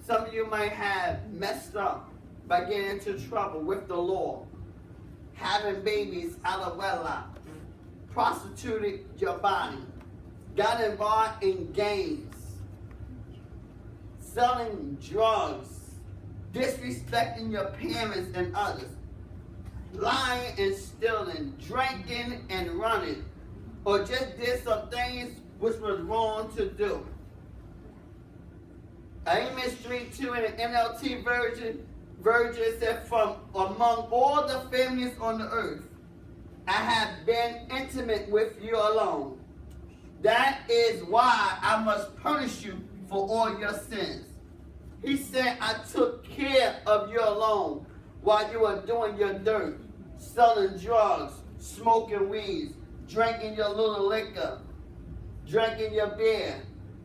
Some of you might have messed up by getting into trouble with the law, having babies out of wedlock, prostituted your body, got involved in gangs, selling drugs, disrespecting your parents and others, lying and stealing, drinking and running, or just did some things which was wrong to do. Amos 3:2 in the NLT version said, from among all the families on the earth, I have been intimate with you alone. That is why I must punish you for all your sins. He said, I took care of you alone while you were doing your dirt, selling drugs, smoking weeds, drinking your little liquor, drinking your beer,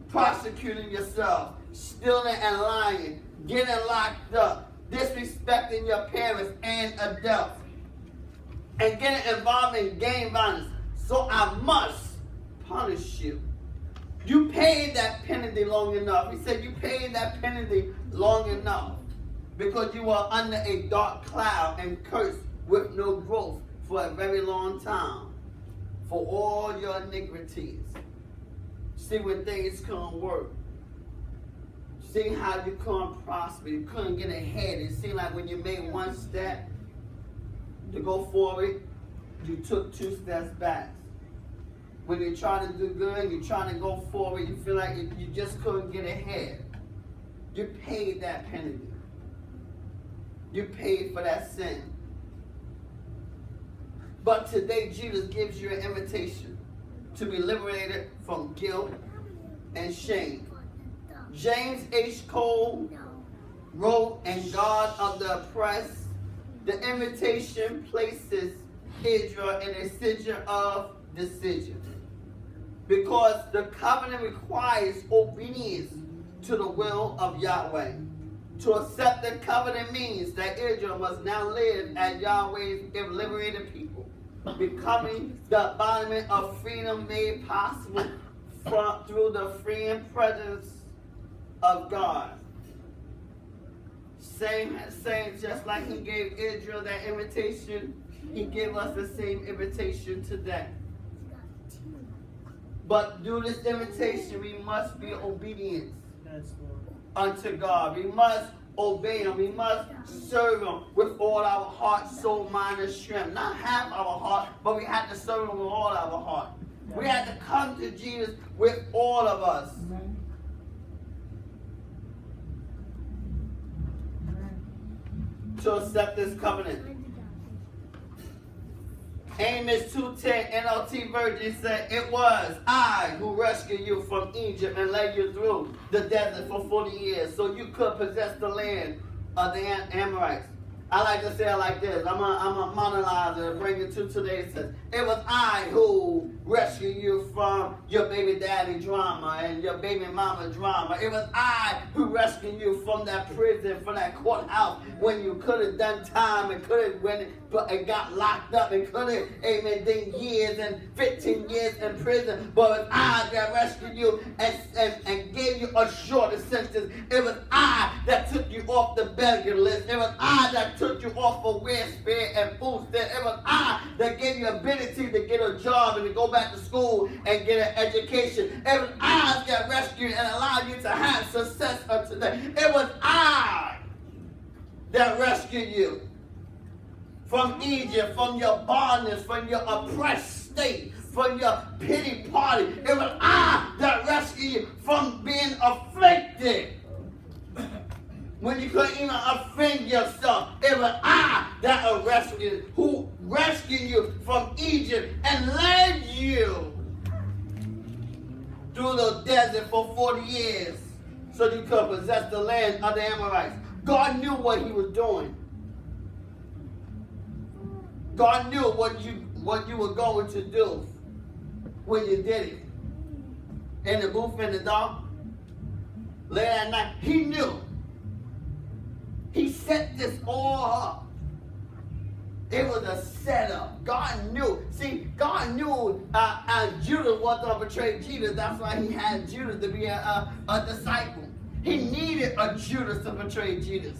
prosecuting yourself, stealing and lying, getting locked up, disrespecting your parents and adults, and getting involved in gang violence. So I must punish you. You paid that penalty long enough. He said you paid that penalty long enough because you were under a dark cloud and cursed with no growth for a very long time for all your iniquities. See, when things couldn't work, see how you couldn't prosper, you couldn't get ahead. It seemed like when you made one step to go forward, you took 2 steps back. When you're trying to do good, you're trying to go forward, you feel like you just couldn't get ahead. You paid that penalty. You paid for that sin. But today, Jesus gives you an invitation to be liberated from guilt and shame. James H. Cole wrote, "And God of the oppressed, the invitation places Israel in a situation of decision. Because the covenant requires obedience to the will of Yahweh. To accept the covenant means that Israel must now live as Yahweh's liberated people, becoming the embodiment of freedom made possible through the freeing presence of God." Same, just like he gave Israel that invitation, he gave us the same invitation today. But through this invitation, we must be obedient unto God. We must obey Him. We must serve Him with all our heart, soul, mind, and strength. Not half our heart, but we have to serve Him with all our heart. We have to come to Jesus with all of us. To accept this covenant. Amos 2:10 NLT version said, "It was I who rescued you from Egypt and led you through the desert for 40 years so you could possess the land of the Amorites." I like to say it like this. I'm a monologuer and bring it to today. It says, "It was I who rescued you from your baby daddy drama and your baby mama drama. It was I who rescued you from that prison, from that courthouse when you could have done time and could have went and got locked up and could have, amen, done years and 15 years in prison. But it was I that rescued you and gave you a shorter sentence. It was I that took you off the beggar list. It was I that took you off of wear, spare, and food stamp. It was I that gave you ability to get a job and to go back to school and get an education. It was I that rescued and allowed you to have success up today. It was I that rescued you from Egypt, from your bondage, from your oppressed state, from your pity party. It was I that rescued you from being afflicted when you couldn't even offend yourself. It was I that rescued you from Egypt and led you through the desert for 40 years so you could possess the land of the Amorites. God knew what He was doing. God knew what you were going to do when you did it. In the booth in the dark, late at night, He knew. He set this all up. It was a setup. God knew. See, God knew Judas was going to betray Jesus. That's why He had Judas to be a disciple. He needed a Judas to betray Jesus.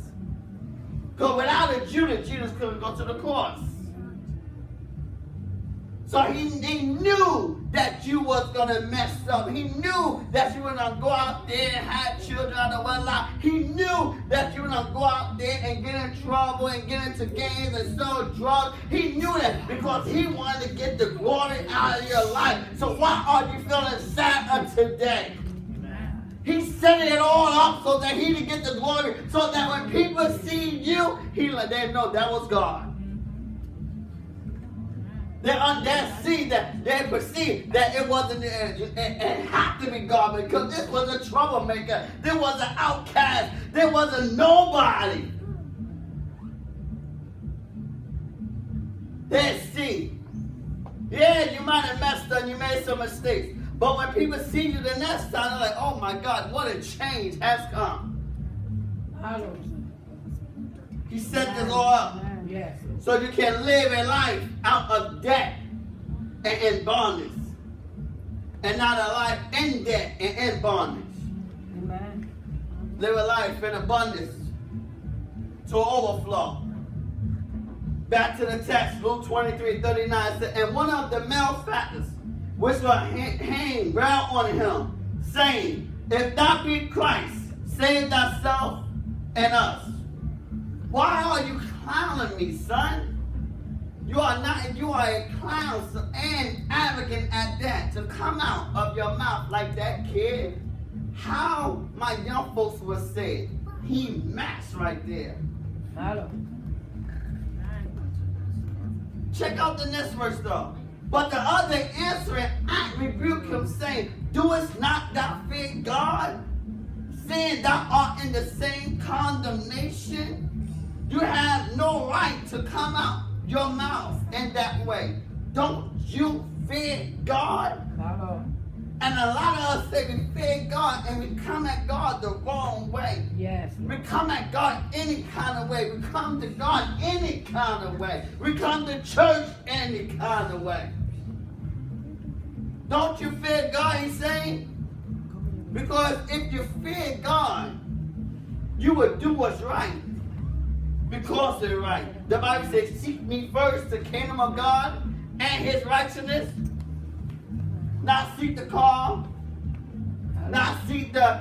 Because without a Judas, Jesus couldn't go to the cross. So he knew that you was going to mess up. He knew that you were going to go out there and have children out of wedlock. He knew that you were going to go out there and get in trouble and get into gangs and sell drugs. He knew that because he wanted to get the glory out of your life. So why are you feeling sad today? He set it all up so that he could get the glory. So that when people see you, they know that was God. They perceive that it wasn't, it had to be God because this was a troublemaker. There was an outcast. There was a nobody. They see. Yeah, you might have messed up, you made some mistakes. But when people see you the next time, they're like, oh my God, what a change has come. He set this all up. Yes. So you can live a life out of debt and in bondage. And not a life in debt and in bondage. Amen. Live a life in abundance to overflow. Back to the text, Luke 23:39 said, and one of the malefactors which were hanged round on him, saying, if thou be Christ, save thyself and us. Why are you clowning me, son? You are a clown and arrogant at that to come out of your mouth like that, kid. How my young folks would say, he maxed right there. Hello. Check out the next verse though. But the other answering, I rebuke him, saying, doest not thou fear God, seeing thou art in the same condemnation? You have no right to come out your mouth in that way. Don't you fear God? Hello. And a lot of us say we fear God and we come at God the wrong way. Yes. We come at God any kind of way. We come to God any kind of way. We come to church any kind of way. Don't you fear God, he's saying? Because if you fear God, you would do what's right. Because they're right. The Bible says, seek me first the kingdom of God and his righteousness. Not seek the car. Not seek the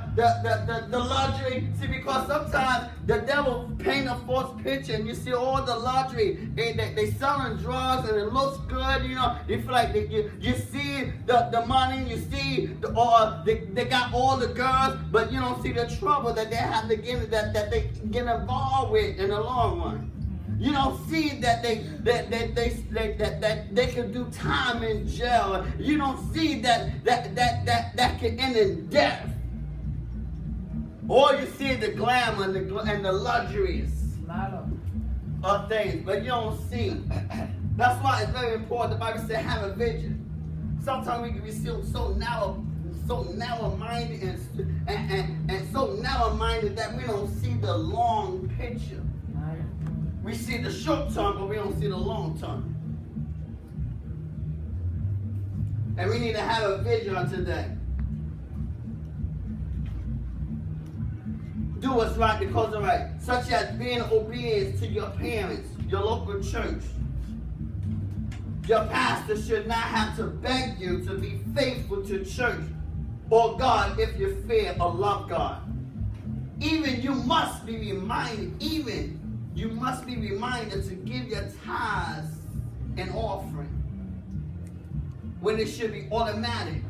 luxury. See, because sometimes the devil paint a false picture and you see all the luxury. They selling drugs and it looks good, you know. You feel like you see the money, you see they got all the girls, but you don't see the trouble that they have to get that they get involved with in the long run. You don't see that they can do time in jail. You don't see that can end in death. Or you see the glamour and the luxuries of things, but you don't see. That's why it's very important. The Bible says have a vision. Sometimes we can be so narrow-minded and so narrow-minded that we don't see the long picture. We see the short term, but we don't see the long term. And we need to have a vision today. Do what's right because of right, such as being obedient to your parents, your local church. Your pastor should not have to beg you to be faithful to church or God if you fear or love God. You must be reminded to give your tithes and offering when it should be automatic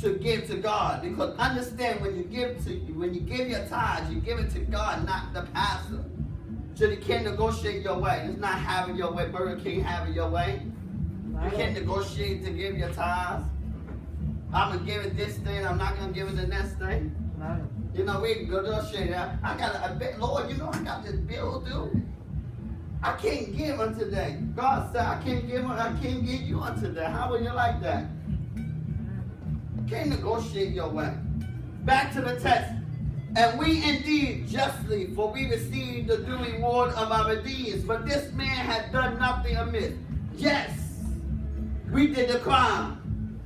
to give to God. Because understand, when you give your tithes, you give it to God, not the pastor. So you can't negotiate your way. It's not having your way. Burger King having your way. You can't negotiate to give your tithes. I'm gonna give it this thing. I'm not gonna give it the next thing. You know, we can negotiate. Lord, you know I got this bill due. I can't give on today. God said I can't give you on today. How would you like that? Can't negotiate your way. Back to the text. And we indeed justly, for we received the due reward of our deeds. But this man had done nothing amiss. Yes, we did the crime,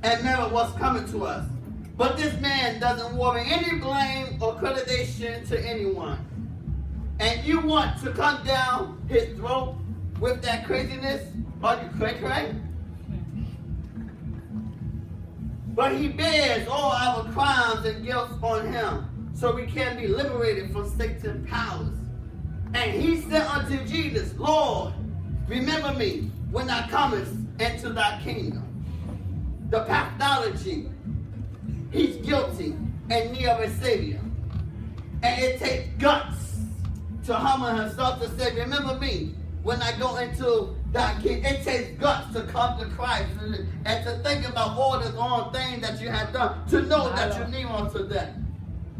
and merit was coming to us. But this man doesn't warrant any blame or accreditation to anyone. And you want to come down his throat with that craziness? Are you cray-cray? But he bears all our crimes and guilt on him, so we can be liberated from Satan's powers. And he said unto Jesus, Lord, remember me when thou comest into thy kingdom. The pathology, he's guilty and need of a Savior. And it takes guts to humble himself to say, remember me when I go into thy kingdom. It takes guts to come to Christ and to think about all the wrong things that you have done, to know that you need unto that.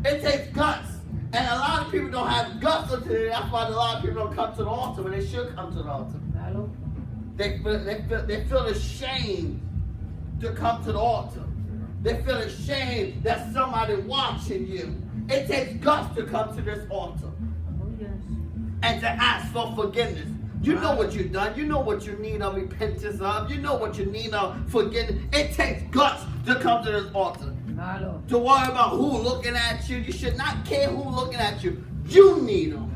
It takes guts. And a lot of people don't have guts until that. That's why a lot of people don't come to the altar when they should come to the altar. They feel ashamed to come to the altar. They feel ashamed that somebody watching you. It takes guts to come to this altar and to ask for forgiveness. You know what you've done. You know what you need of repentance of. You know what you need of forgiveness. It takes guts to come to this altar. To worry about who looking at you. You should not care who looking at you. You need them.